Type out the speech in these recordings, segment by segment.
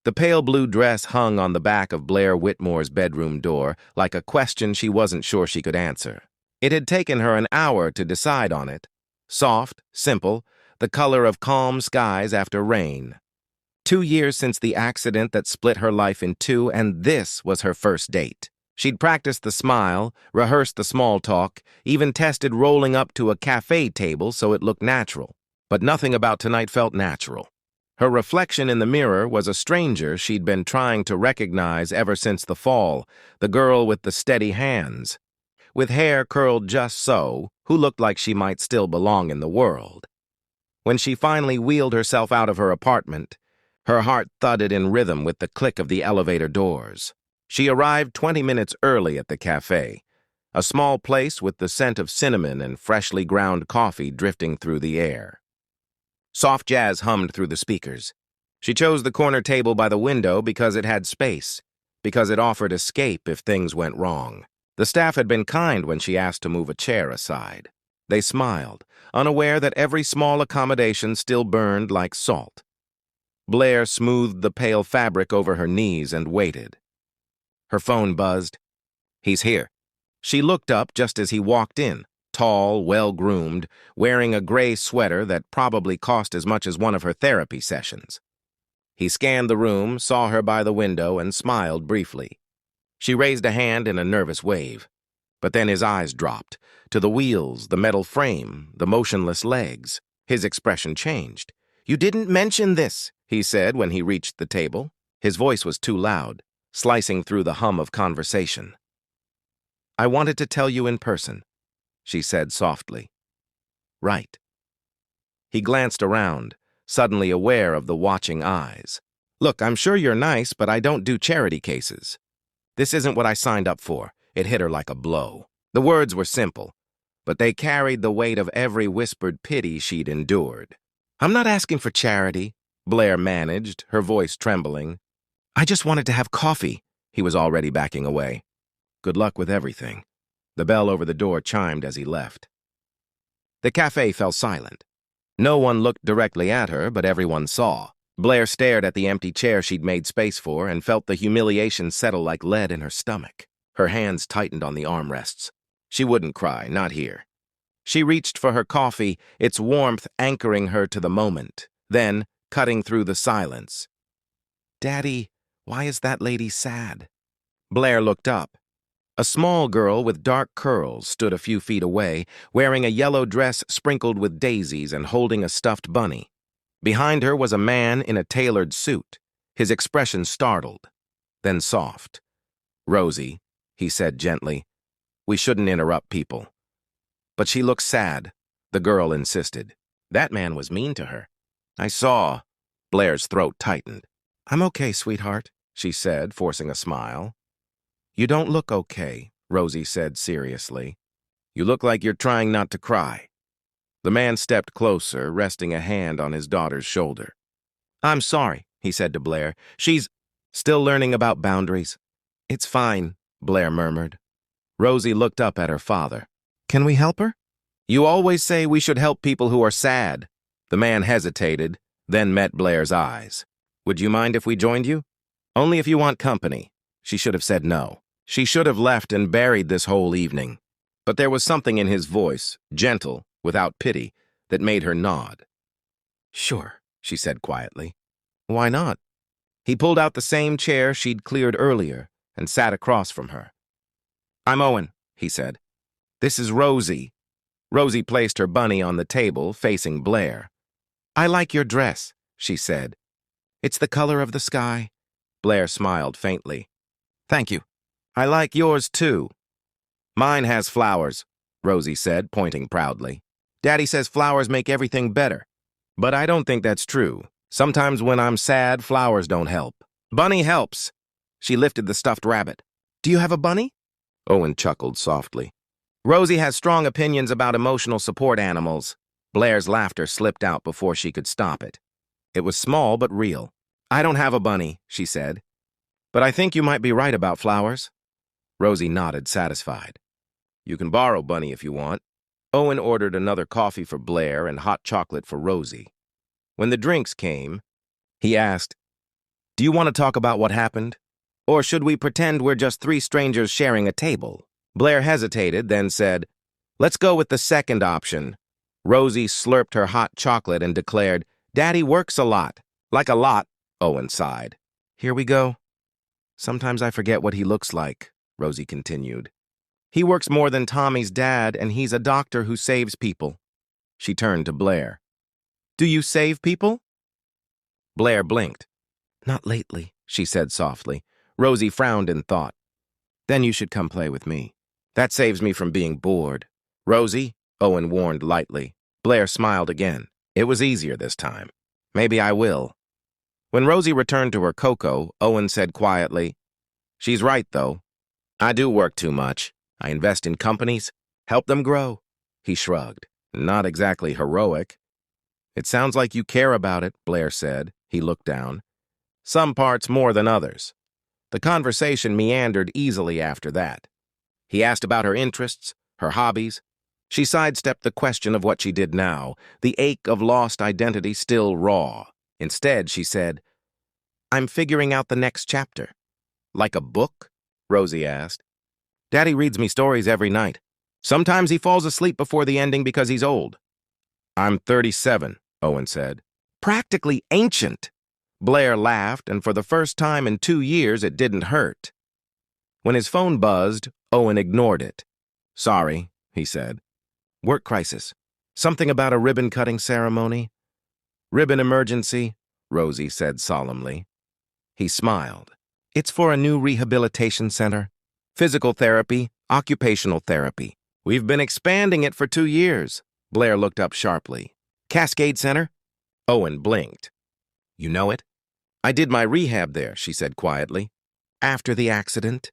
The pale blue dress hung on the back of Blair Whitmore's bedroom door like a question she wasn't sure she could answer. It had taken her an hour to decide on it. Soft, simple, the color of calm skies after rain. 2 years since the accident that split her life in two, and this was her first date. She'd practiced the smile, rehearsed the small talk, even tested rolling up to a cafe table so it looked natural. But nothing about tonight felt natural. Her reflection in the mirror was a stranger she'd been trying to recognize ever since the fall, the girl with the steady hands, with hair curled just so, who looked like she might still belong in the world. When she finally wheeled herself out of her apartment, her heart thudded in rhythm with the click of the elevator doors. She arrived 20 minutes early at the cafe, a small place with the scent of cinnamon and freshly ground coffee drifting through the air. Soft jazz hummed through the speakers. She chose the corner table by the window because it had space, because it offered escape if things went wrong. The staff had been kind when she asked to move a chair aside. They smiled, unaware that every small accommodation still burned like salt. Blair smoothed the pale fabric over her knees and waited. Her phone buzzed. "He's here." She looked up just as he walked in, tall, well-groomed, wearing a gray sweater that probably cost as much as one of her therapy sessions. He scanned the room, saw her by the window, and smiled briefly. She raised a hand in a nervous wave. But then his eyes dropped, to the wheels, the metal frame, the motionless legs. His expression changed. "You didn't mention this," he said when he reached the table. His voice was too loud, slicing through the hum of conversation. "I wanted to tell you in person," she said softly. "Right." He glanced around, suddenly aware of the watching eyes. "Look, I'm sure you're nice, but I don't do charity cases. This isn't what I signed up for." It hit her like a blow. The words were simple, but they carried the weight of every whispered pity she'd endured. "I'm not asking for charity," Blair managed, her voice trembling. "I just wanted to have coffee." He was already backing away. "Good luck with everything." The bell over the door chimed as he left. The cafe fell silent. No one looked directly at her, but everyone saw. Blair stared at the empty chair she'd made space for and felt the humiliation settle like lead in her stomach. Her hands tightened on the armrests. She wouldn't cry, not here. She reached for her coffee, its warmth anchoring her to the moment, then cutting through the silence. "Daddy, why is that lady sad?" Blair looked up. A small girl with dark curls stood a few feet away, wearing a yellow dress sprinkled with daisies and holding a stuffed bunny. Behind her was a man in a tailored suit, his expression startled, then soft. "Rosie," he said gently, "we shouldn't interrupt people." "But she looks sad," the girl insisted. That man was mean to her. "I saw." Blair's throat tightened. "I'm okay, sweetheart," she said, forcing a smile. "You don't look okay," Rosie said seriously. "You look like you're trying not to cry." The man stepped closer, resting a hand on his daughter's shoulder. "I'm sorry," he said to Blair. "She's still learning about boundaries." "It's fine," Blair murmured. Rosie looked up at her father. "Can we help her?" "You always say we should help people who are sad." The man hesitated, then met Blair's eyes. "Would you mind if we joined you?" "Only if you want company." She should have said no. She should have left and buried this whole evening. But there was something in his voice, gentle, without pity, that made her nod. "Sure," she said quietly. "Why not?" He pulled out the same chair she'd cleared earlier and sat across from her. "I'm Owen," he said. "This is Rosie." Rosie placed her bunny on the table, facing Blair. "I like your dress," she said. "It's the color of the sky." Blair smiled faintly. "Thank you. I like yours, too." "Mine has flowers," Rosie said, pointing proudly. "Daddy says flowers make everything better. But I don't think that's true. Sometimes when I'm sad, flowers don't help. Bunny helps." She lifted the stuffed rabbit. "Do you have a bunny?" Owen chuckled softly. "Rosie has strong opinions about emotional support animals." Blair's laughter slipped out before she could stop it. It was small but real. "I don't have a bunny," she said. "But I think you might be right about flowers." Rosie nodded, satisfied. "You can borrow Bunny if you want." Owen ordered another coffee for Blair and hot chocolate for Rosie. When the drinks came, he asked, Do you want to talk about what happened? Or should we pretend we're just three strangers sharing a table? Blair hesitated, then said, let's go with the second option. Rosie slurped her hot chocolate and declared, Daddy works a lot. Like a lot, Owen sighed. Here we go. Sometimes I forget what he looks like, Rosie continued. He works more than Tommy's dad, and he's a doctor who saves people. She turned to Blair. Do you save people? Blair blinked. Not lately, she said softly. Rosie frowned in thought. Then you should come play with me. That saves me from being bored. Rosie, Owen warned lightly. Blair smiled again. It was easier this time. Maybe I will. When Rosie returned to her cocoa, Owen said quietly, She's right, though. I do work too much. I invest in companies, help them grow. He shrugged. Not exactly heroic. It sounds like you care about it, Blair said. He looked down. Some parts more than others. The conversation meandered easily after that. He asked about her interests, her hobbies. She sidestepped the question of what she did now, the ache of lost identity still raw. Instead, she said, I'm figuring out the next chapter. Like a book? Rosie asked. Daddy reads me stories every night. Sometimes he falls asleep before the ending because he's old. I'm 37, Owen said. Practically ancient. Blair laughed, and for the first time in 2 years, it didn't hurt. When his phone buzzed, Owen ignored it. Sorry, he said. Work crisis. Something about a ribbon-cutting ceremony? Ribbon emergency, Rosie said solemnly. He smiled. It's for a new rehabilitation center. Physical therapy, occupational therapy. We've been expanding it for 2 years. Blair looked up sharply. Cascade Center? Owen blinked. You know it? I did my rehab there, she said quietly. After the accident?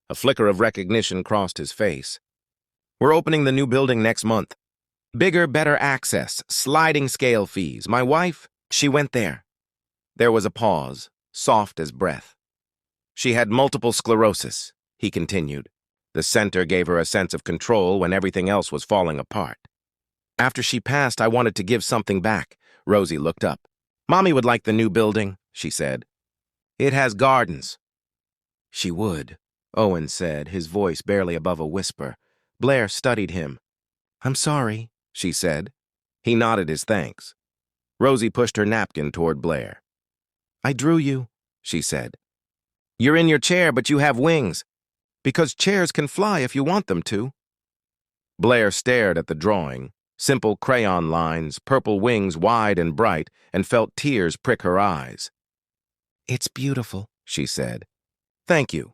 A flicker of recognition crossed his face. We're opening the new building next month. Bigger, better access, sliding scale fees. My wife, she went there. There was a pause, soft as breath. She had multiple sclerosis, he continued. The center gave her a sense of control when everything else was falling apart. After she passed, I wanted to give something back. Rosie looked up. Mommy would like the new building, she said. It has gardens. She would, Owen said, his voice barely above a whisper. Blair studied him. I'm sorry, she said. He nodded his thanks. Rosie pushed her napkin toward Blair. I drew you, she said. You're in your chair, but you have wings. Because chairs can fly if you want them to. Blair stared at the drawing, simple crayon lines, purple wings wide and bright, and felt tears prick her eyes. It's beautiful, she said. Thank you.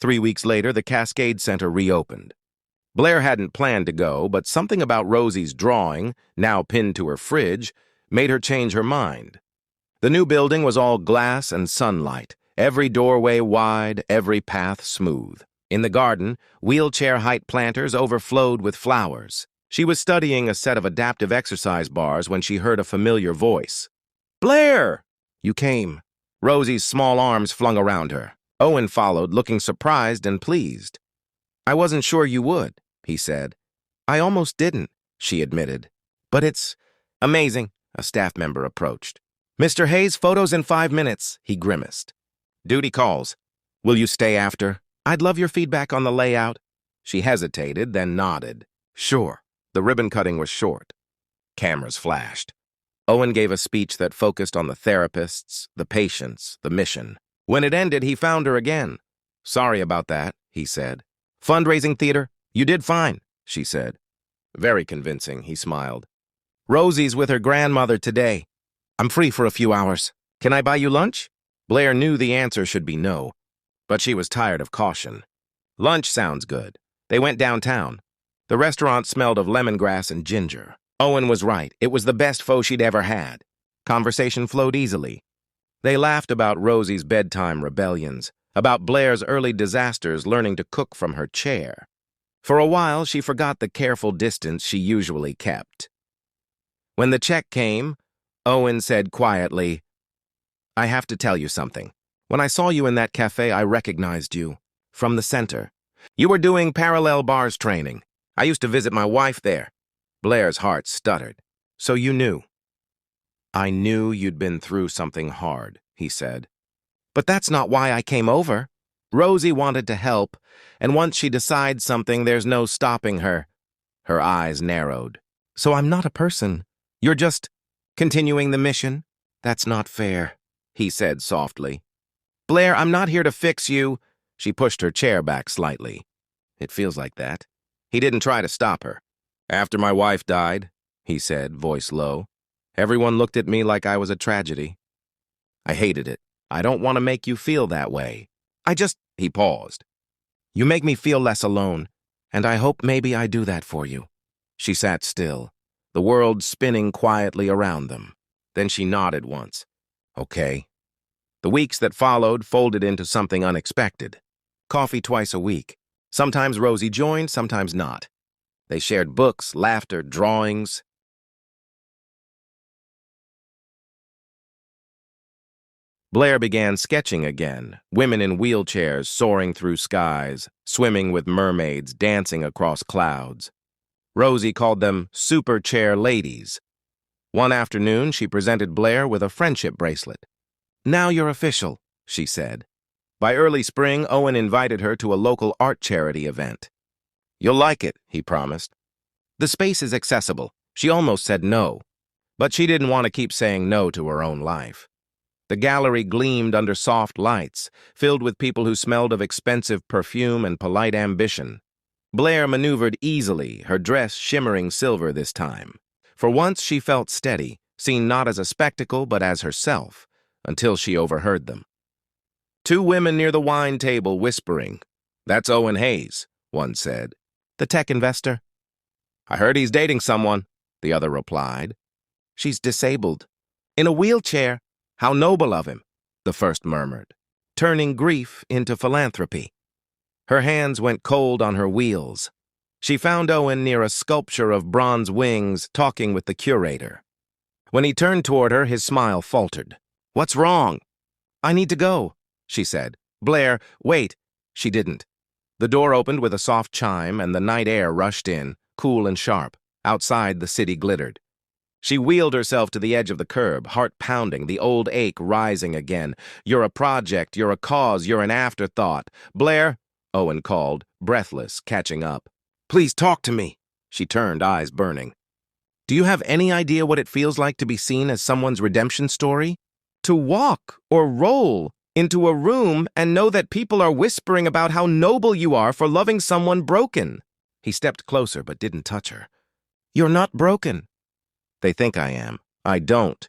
3 weeks later, the Cascade Center reopened. Blair hadn't planned to go, but something about Rosie's drawing, now pinned to her fridge, made her change her mind. The new building was all glass and sunlight, every doorway wide, every path smooth. In the garden, wheelchair-height planters overflowed with flowers. She was studying a set of adaptive exercise bars when she heard a familiar voice. Blair! You came. Rosie's small arms flung around her. Owen followed, looking surprised and pleased. I wasn't sure you would, he said. I almost didn't, she admitted. But it's amazing, a staff member approached. Mr. Hayes, photos in 5 minutes, he grimaced. Duty calls. Will you stay after? I'd love your feedback on the layout. She hesitated, then nodded. Sure. The ribbon cutting was short. Cameras flashed. Owen gave a speech that focused on the therapists, the patients, the mission. When it ended, he found her again. Sorry about that, he said. Fundraising theater? You did fine, she said. Very convincing, he smiled. Rosie's with her grandmother today. I'm free for a few hours. Can I buy you lunch? Blair knew the answer should be no, but she was tired of caution. Lunch sounds good. They went downtown. The restaurant smelled of lemongrass and ginger. Owen was right. It was the best pho she'd ever had. Conversation flowed easily. They laughed about Rosie's bedtime rebellions, about Blair's early disasters learning to cook from her chair. For a while, she forgot the careful distance she usually kept. When the check came, Owen said quietly, I have to tell you something. When I saw you in that cafe, I recognized you. From the center. You were doing parallel bars training. I used to visit my wife there. Blair's heart stuttered. So you knew. I knew you'd been through something hard, he said. But that's not why I came over. Rosie wanted to help, and once she decides something, there's no stopping her. Her eyes narrowed. So I'm not a person. You're just continuing the mission? That's not fair, he said softly. Blair, I'm not here to fix you. She pushed her chair back slightly. It feels like that. He didn't try to stop her. After my wife died, he said, voice low, everyone looked at me like I was a tragedy. I hated it. I don't want to make you feel that way. He paused. You make me feel less alone, and I hope maybe I do that for you. She sat still, the world spinning quietly around them. Then she nodded once. Okay. The weeks that followed folded into something unexpected. Coffee twice a week. Sometimes Rosie joined, sometimes not. They shared books, laughter, drawings. Blair began sketching again, women in wheelchairs soaring through skies, swimming with mermaids, dancing across clouds. Rosie called them super chair ladies. One afternoon, she presented Blair with a friendship bracelet. Now you're official, she said. By early spring, Owen invited her to a local art charity event. You'll like it, he promised. The space is accessible. She almost said no, but she didn't want to keep saying no to her own life. The gallery gleamed under soft lights, filled with people who smelled of expensive perfume and polite ambition. Blair maneuvered easily, her dress shimmering silver this time. For once she felt steady, seen not as a spectacle but as herself, until she overheard them. Two women near the wine table whispering. That's Owen Hayes, one said. The tech investor. I heard he's dating someone, the other replied. She's disabled. In a wheelchair. How noble of him, the first murmured, turning grief into philanthropy. Her hands went cold on her wheels. She found Owen near a sculpture of bronze wings, talking with the curator. When he turned toward her, his smile faltered. What's wrong? I need to go, she said. Blair, wait. She didn't. The door opened with a soft chime, and the night air rushed in, cool and sharp. Outside, the city glittered. She wheeled herself to the edge of the curb, heart pounding, the old ache rising again. You're a project, you're a cause, you're an afterthought. Blair, Owen called, breathless, catching up. Please talk to me. She turned, eyes burning. Do you have any idea what it feels like to be seen as someone's redemption story? To walk or roll into a room and know that people are whispering about how noble you are for loving someone broken. He stepped closer but didn't touch her. You're not broken. They think I am. I don't.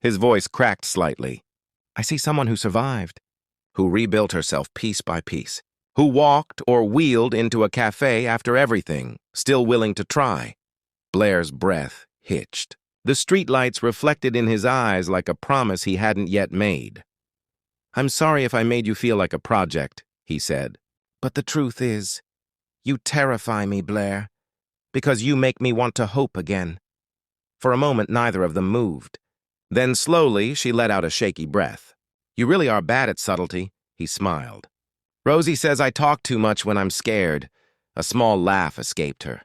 His voice cracked slightly. I see someone who survived, who rebuilt herself piece by piece, who walked or wheeled into a cafe after everything, still willing to try. Blair's breath hitched. The streetlights reflected in his eyes like a promise he hadn't yet made. I'm sorry if I made you feel like a project, he said. But the truth is, you terrify me, Blair, because you make me want to hope again. For a moment, neither of them moved. Then slowly, she let out a shaky breath. You really are bad at subtlety, he smiled. Rosie says I talk too much when I'm scared. A small laugh escaped her.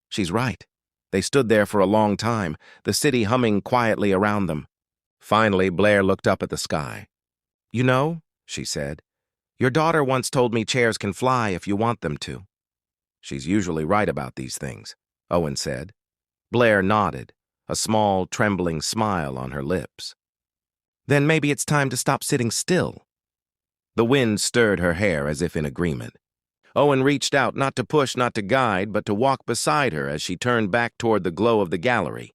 She's right. They stood there for a long time, the city humming quietly around them. Finally, Blair looked up at the sky. You know, she said, your daughter once told me chairs can fly if you want them to. She's usually right about these things, Owen said. Blair nodded, a small, trembling smile on her lips. Then maybe it's time to stop sitting still. The wind stirred her hair as if in agreement. Owen reached out, not to push, not to guide, but to walk beside her as she turned back toward the glow of the gallery.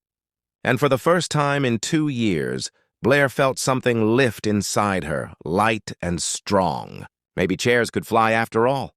And for the first time in 2 years, Blair felt something lift inside her, light and strong. Maybe chairs could fly after all.